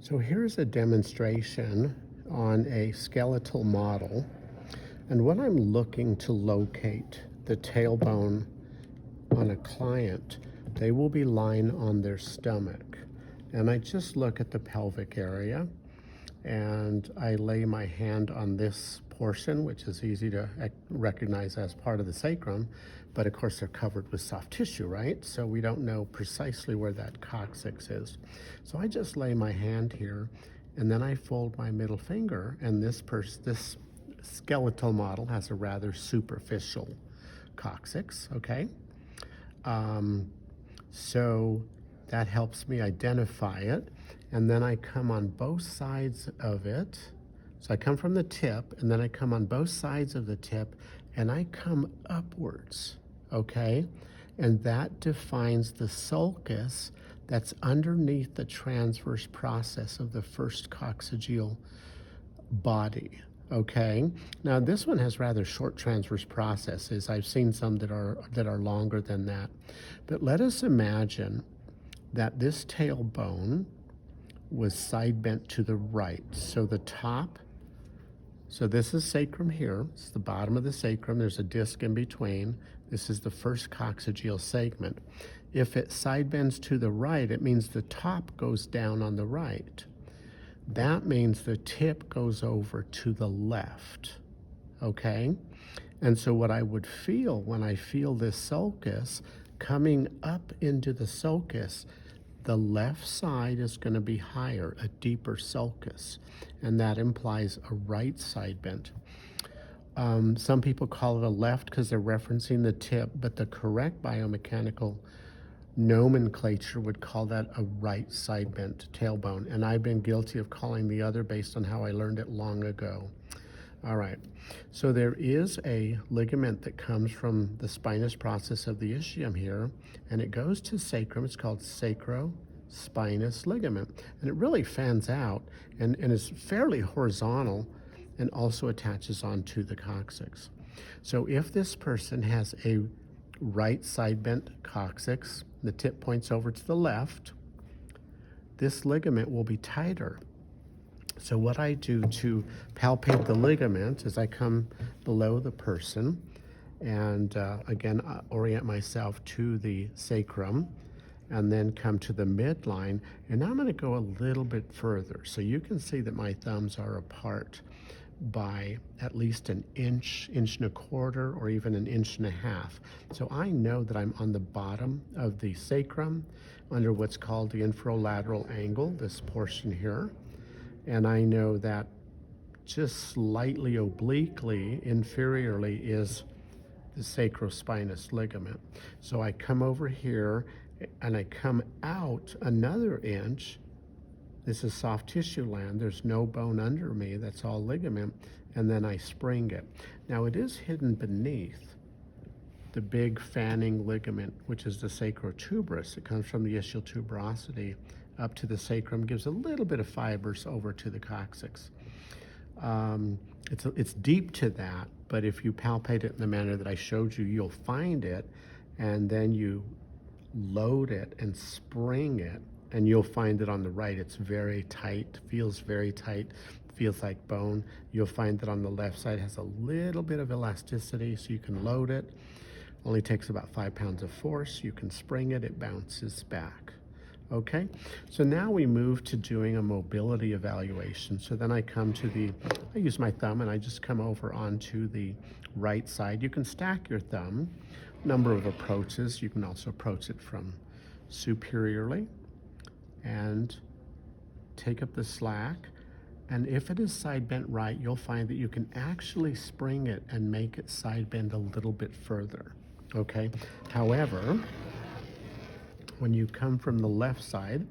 So here's a demonstration on a skeletal model, and when I'm looking to locate the tailbone on a client, they will be lying on their stomach, and I just look at the pelvic area and I lay my hand on this portion, which is easy to recognize as part of the sacrum, but of course they're covered with soft tissue, right? So we don't know precisely where that coccyx is. So I just lay my hand here, and then I fold my middle finger, and this skeletal model has a rather superficial coccyx, okay? So that helps me identify it, and then I come on both sides of it. So I come from the tip, and then I come on both sides of the tip, and I come upwards, okay? And that defines the sulcus that's underneath the transverse process of the first coccygeal body, okay? Now this one has rather short transverse processes. I've seen some that are longer than that. But let us imagine that this tailbone was side bent to the right. So the top, so this is sacrum here. It's the bottom of the sacrum. There's a disc in between. This is the first coccygeal segment. If it side bends to the right, it means the top goes down on the right. That means the tip goes over to the left, okay? And so what I would feel when I feel this sulcus coming up into the sulcus, the left side is going to be higher, a deeper sulcus, and that implies a right side bend. Some people call it a left because they're referencing the tip, but the correct biomechanical nomenclature would call that a right side bent tailbone, and I've been guilty of calling the other based on how I learned it long ago. All right, so there is a ligament that comes from the spinous process of the ischium here, and it goes to sacrum. It's called sacrospinous ligament, and it really fans out and is fairly horizontal and also attaches onto the coccyx. So if this person has a right side bent coccyx, the tip points over to the left, this ligament will be tighter. So what I do to palpate the ligament is I come below the person and again orient myself to the sacrum and then come to the midline, and now I'm going to go a little bit further. So you can see that my thumbs are apart by at least an inch, inch and a quarter, or even an inch and a half. So I know that I'm on the bottom of the sacrum under what's called the inferolateral angle, this portion here. And I know that just slightly obliquely, inferiorly, is the sacrospinous ligament. So I come over here and I come out another inch. This is soft tissue land. There's no bone under me. That's all ligament. And then I spring it. Now it is hidden beneath the big fanning ligament, which is the sacrotuberous. It comes from the ischial tuberosity up to the sacrum, gives a little bit of fibers over to the coccyx. It's deep to that, but if you palpate it in the manner that I showed you, you'll find it, and then you load it and spring it, and you'll find it on the right. It's very tight, feels very tight, feels like bone. You'll find that on the left side has a little bit of elasticity, so you can load it. Only takes about 5 pounds of force. You can spring it, it bounces back. Okay, so now we move to doing a mobility evaluation. So then I use my thumb and I just come over onto the right side. You can stack your thumb, number of approaches. You can also approach it from superiorly and take up the slack. And if it is side bent right, you'll find that you can actually spring it and make it side bend a little bit further, okay? However, when you come from the left side,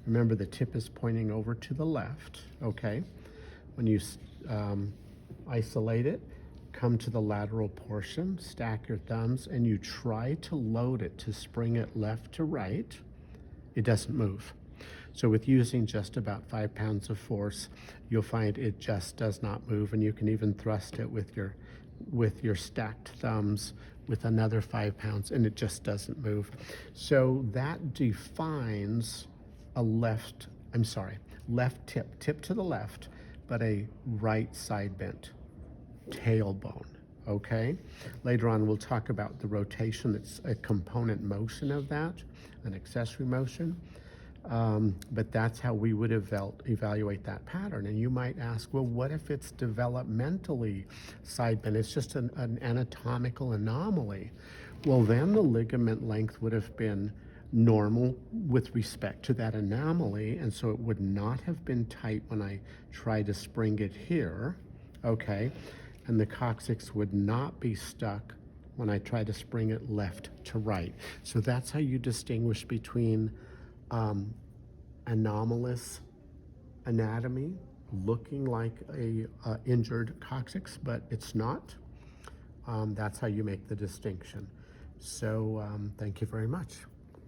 remember the tip is pointing over to the left, okay? When you isolate it, come to the lateral portion, stack your thumbs, and you try to load it to spring it left to right. It doesn't move. So with using just about 5 pounds of force, you'll find it just does not move, and you can even thrust it with your stacked thumbs with another 5 pounds, and it just doesn't move. So that defines a left tip to the left, but a right side bent tailbone. Okay, later on we'll talk about the rotation. That's a component motion of that, an accessory motion. But that's how we would evaluate that pattern. And you might ask, well, what if it's developmentally side bent? It's just an anatomical anomaly. Well, then the ligament length would have been normal with respect to that anomaly, and so it would not have been tight when I tried to spring it here, okay? And the coccyx would not be stuck when I try to spring it left to right. So that's how you distinguish between anomalous anatomy, looking like a injured coccyx, but it's not. That's how you make the distinction. So thank you very much.